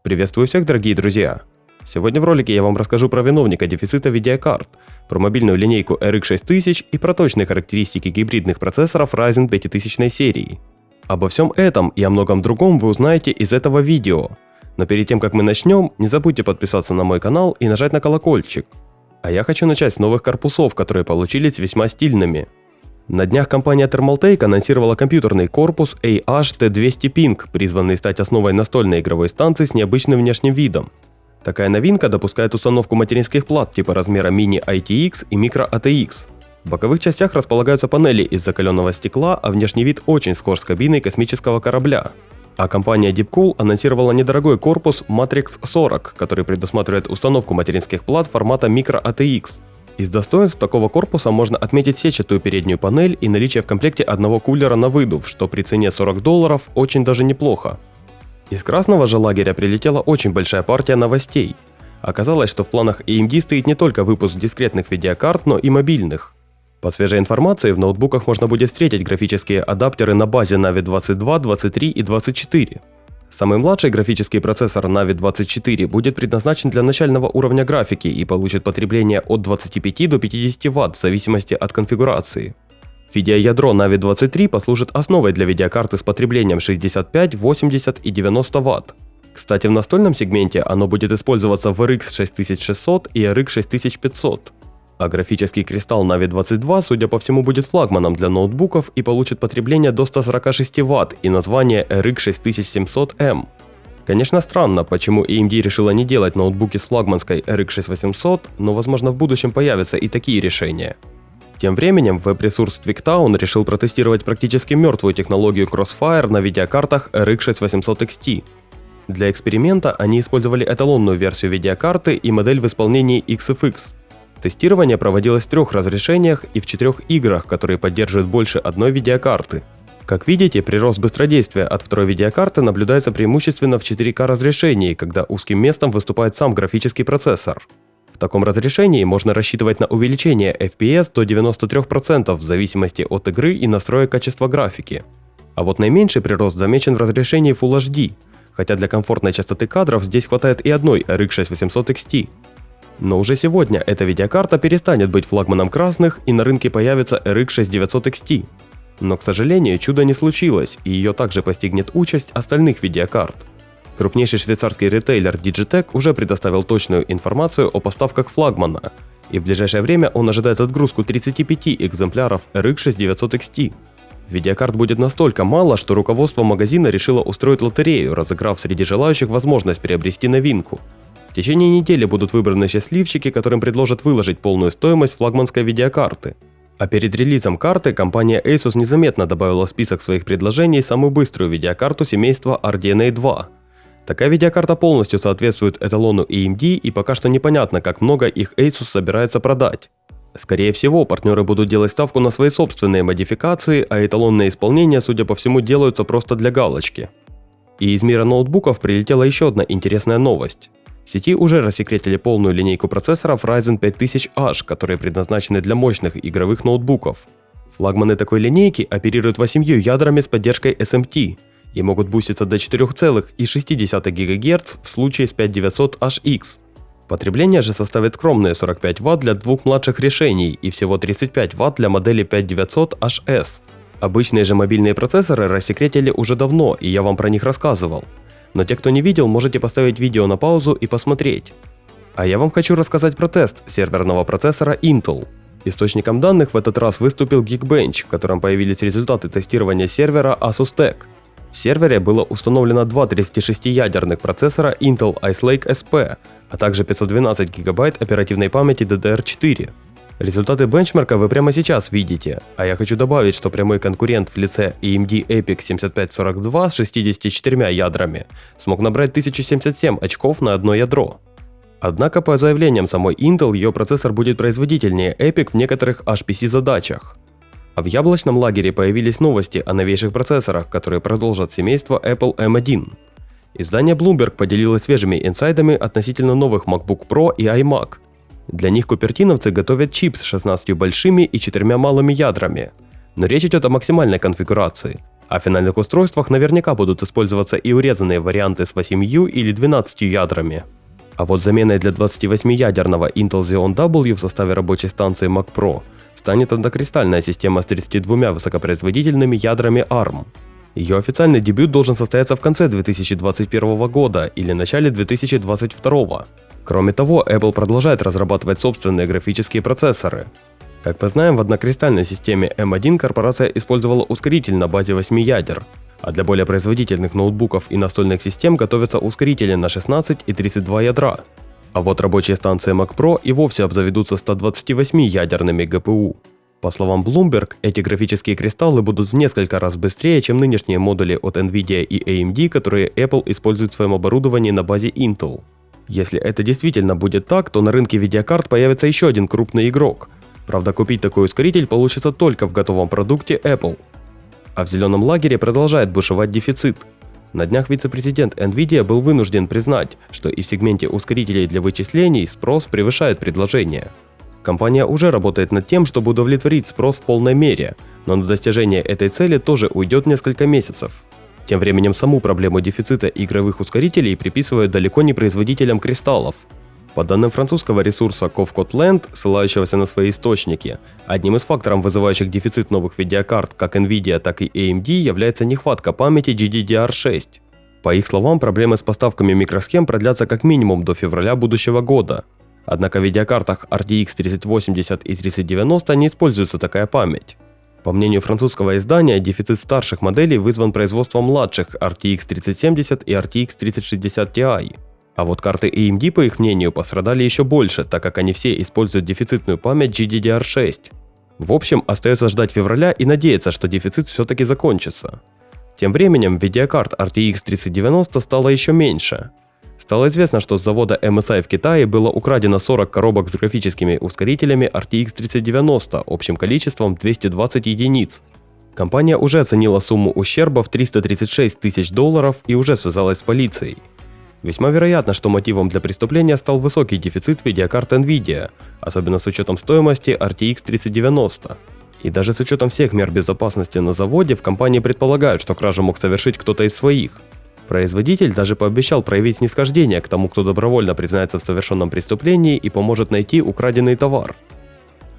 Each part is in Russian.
Приветствую всех, дорогие друзья! Сегодня в ролике я вам расскажу про виновника дефицита видеокарт, про мобильную линейку RX 6000 и про точные характеристики гибридных процессоров Ryzen 5000 серии. Обо всем этом и о многом другом вы узнаете из этого видео. Но перед тем, как мы начнем, не забудьте подписаться на мой канал и нажать на колокольчик. А я хочу начать с новых корпусов, которые получились весьма стильными. На днях компания Thermaltake анонсировала компьютерный корпус AH-T200 Pink, призванный стать основой настольной игровой станции с необычным внешним видом. Такая новинка допускает установку материнских плат типа размера Mini ITX и Micro ATX. В боковых частях располагаются панели из закаленного стекла, а внешний вид очень схож с кабиной космического корабля. А компания Deepcool анонсировала недорогой корпус Matrix 40, который предусматривает установку материнских плат формата Micro ATX. Из достоинств такого корпуса можно отметить сетчатую переднюю панель и наличие в комплекте одного кулера на выдув, что при цене $40 очень даже неплохо. Из красного же лагеря прилетела очень большая партия новостей. Оказалось, что в планах AMD стоит не только выпуск дискретных видеокарт, но и мобильных. По свежей информации, в ноутбуках можно будет встретить графические адаптеры на базе Navi 22, 23 и 24. Самый младший графический процессор Navi 24 будет предназначен для начального уровня графики и получит потребление от 25 до 50 Вт в зависимости от конфигурации. Видеоядро Navi 23 послужит основой для видеокарты с потреблением 65, 80 и 90 Вт. Кстати, в настольном сегменте оно будет использоваться в RX 6600 и RX 6500. А графический кристалл Navi 22, судя по всему, будет флагманом для ноутбуков и получит потребление до 146 Вт и название RX 6700M. Конечно, странно, почему AMD решила не делать ноутбуки с флагманской RX 6800, но возможно в будущем появятся и такие решения. Тем временем веб-ресурс Twigtown решил протестировать практически мертвую технологию Crossfire на видеокартах RX 6800 XT. Для эксперимента они использовали эталонную версию видеокарты и модель в исполнении XFX. Тестирование проводилось в 3 разрешениях и в 4 играх, которые поддерживают больше одной видеокарты. Как видите, прирост быстродействия от второй видеокарты наблюдается преимущественно в 4К разрешении, когда узким местом выступает сам графический процессор. В таком разрешении можно рассчитывать на увеличение FPS до 93% в зависимости от игры и настроек качества графики. А вот наименьший прирост замечен в разрешении Full HD, хотя для комфортной частоты кадров здесь хватает и одной RX 6800 XT. Но уже сегодня эта видеокарта перестанет быть флагманом красных и на рынке появится RX 6900 XT. Но, к сожалению, чудо не случилось, и ее также постигнет участь остальных видеокарт. Крупнейший швейцарский ритейлер Digitec уже предоставил точную информацию о поставках флагмана, и в ближайшее время он ожидает отгрузку 35 экземпляров RX 6900 XT. Видеокарт будет настолько мало, что руководство магазина решило устроить лотерею, разыграв среди желающих возможность приобрести новинку. В течение недели будут выбраны счастливчики, которым предложат выложить полную стоимость флагманской видеокарты. А перед релизом карты компания Asus незаметно добавила в список своих предложений самую быструю видеокарту семейства RDNA 2. Такая видеокарта полностью соответствует эталону AMD, и пока что непонятно, как много их Asus собирается продать. Скорее всего, партнеры будут делать ставку на свои собственные модификации, а эталонные исполнения, судя по всему, делаются просто для галочки. И из мира ноутбуков прилетела еще одна интересная новость. В сети уже рассекретили полную линейку процессоров Ryzen 5000H, которые предназначены для мощных игровых ноутбуков. Флагманы такой линейки оперируют 8 ядрами с поддержкой SMT и могут буститься до 4,6 ГГц в случае с 5900HX. Потребление же составит скромные 45 Вт для 2 младших решений и всего 35 Вт для модели 5900HS. Обычные же мобильные процессоры рассекретили уже давно, и я вам про них рассказывал. Но те, кто не видел, можете поставить видео на паузу и посмотреть. А я вам хочу рассказать про тест серверного процессора Intel. Источником данных в этот раз выступил Geekbench, в котором появились результаты тестирования сервера Asus TEC. В сервере было установлено 2 36-ядерных процессора Intel Ice Lake SP, а также 512 ГБ оперативной памяти DDR4. Результаты бенчмарка вы прямо сейчас видите, а я хочу добавить, что прямой конкурент в лице AMD EPIC 7542 с 64 ядрами смог набрать 1077 очков на одно ядро. Однако, по заявлениям самой Intel, ее процессор будет производительнее EPIC в некоторых HPC-задачах. А в яблочном лагере появились новости о новейших процессорах, которые продолжат семейство Apple M1. Издание Bloomberg поделилось свежими инсайдами относительно новых MacBook Pro и iMac. Для них купертиновцы готовят чип с 16 большими и 4 малыми ядрами. Но речь идет о максимальной конфигурации. А в финальных устройствах наверняка будут использоваться и урезанные варианты с 8 или 12 ядрами. А вот заменой для 28-ядерного Intel Xeon W в составе рабочей станции Mac Pro станет однокристальная система с 32 высокопроизводительными ядрами ARM. Ее официальный дебют должен состояться в конце 2021 года или начале 2022. Кроме того, Apple продолжает разрабатывать собственные графические процессоры. Как мы знаем, в однокристальной системе M1 корпорация использовала ускоритель на базе 8 ядер, а для более производительных ноутбуков и настольных систем готовятся ускорители на 16 и 32 ядра. А вот рабочие станции Mac Pro и вовсе обзаведутся 128-ядерными GPU. По словам Bloomberg, эти графические кристаллы будут в несколько раз быстрее, чем нынешние модули от Nvidia и AMD, которые Apple использует в своем оборудовании на базе Intel. Если это действительно будет так, то на рынке видеокарт появится еще один крупный игрок. Правда, купить такой ускоритель получится только в готовом продукте Apple. А в зеленом лагере продолжает бушевать дефицит. На днях вице-президент Nvidia был вынужден признать, что и в сегменте ускорителей для вычислений спрос превышает предложение. Компания уже работает над тем, чтобы удовлетворить спрос в полной мере, но на достижение этой цели тоже уйдет несколько месяцев. Тем временем саму проблему дефицита игровых ускорителей приписывают далеко не производителям кристаллов. По данным французского ресурса Covcode-Land, ссылающегося на свои источники, одним из факторов, вызывающих дефицит новых видеокарт как Nvidia, так и AMD, является нехватка памяти GDDR6. По их словам, проблемы с поставками микросхем продлятся как минимум до февраля будущего года. Однако в видеокартах RTX 3080 и 3090 не используется такая память. По мнению французского издания, дефицит старших моделей вызван производством младших RTX 3070 и RTX 3060 Ti. А вот карты AMD, по их мнению, пострадали еще больше, так как они все используют дефицитную память GDDR6. В общем, остается ждать февраля и надеяться, что дефицит все-таки закончится. Тем временем видеокарт RTX 3090 стало еще меньше. Стало известно, что с завода MSI в Китае было украдено 40 коробок с графическими ускорителями RTX 3090 общим количеством 220 единиц. Компания уже оценила сумму ущерба в $336 тысяч и уже связалась с полицией. Весьма вероятно, что мотивом для преступления стал высокий дефицит видеокарт Nvidia, особенно с учетом стоимости RTX 3090. И даже с учетом всех мер безопасности на заводе, в компании предполагают, что кражу мог совершить кто-то из своих. Производитель даже пообещал проявить снисхождение к тому, кто добровольно признается в совершенном преступлении и поможет найти украденный товар.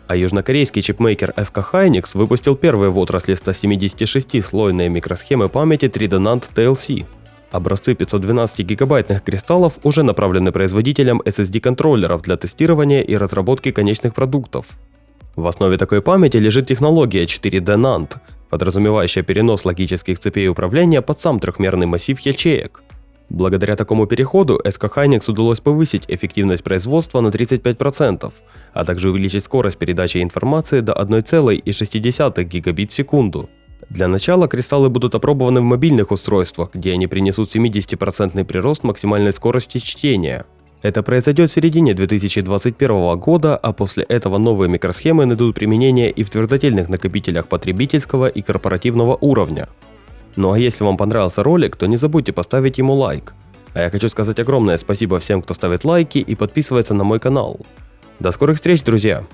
А южнокорейский чипмейкер SK Hynix выпустил первые в отрасли 176-слойные микросхемы памяти 3D NAND TLC. Образцы 512-гигабайтных кристаллов уже направлены производителям SSD-контроллеров для тестирования и разработки конечных продуктов. В основе такой памяти лежит технология 4D NAND, подразумевающая перенос логических цепей управления под сам трехмерный массив ячеек. Благодаря такому переходу SK Hynix удалось повысить эффективность производства на 35%, а также увеличить скорость передачи информации до 1,6 гигабит в секунду. Для начала кристаллы будут опробованы в мобильных устройствах, где они принесут 70% прирост максимальной скорости чтения. Это произойдет в середине 2021 года, а после этого новые микросхемы найдут применение и в твердотельных накопителях потребительского и корпоративного уровня. Ну а если вам понравился ролик, то не забудьте поставить ему лайк. А я хочу сказать огромное спасибо всем, кто ставит лайки и подписывается на мой канал. До скорых встреч, друзья!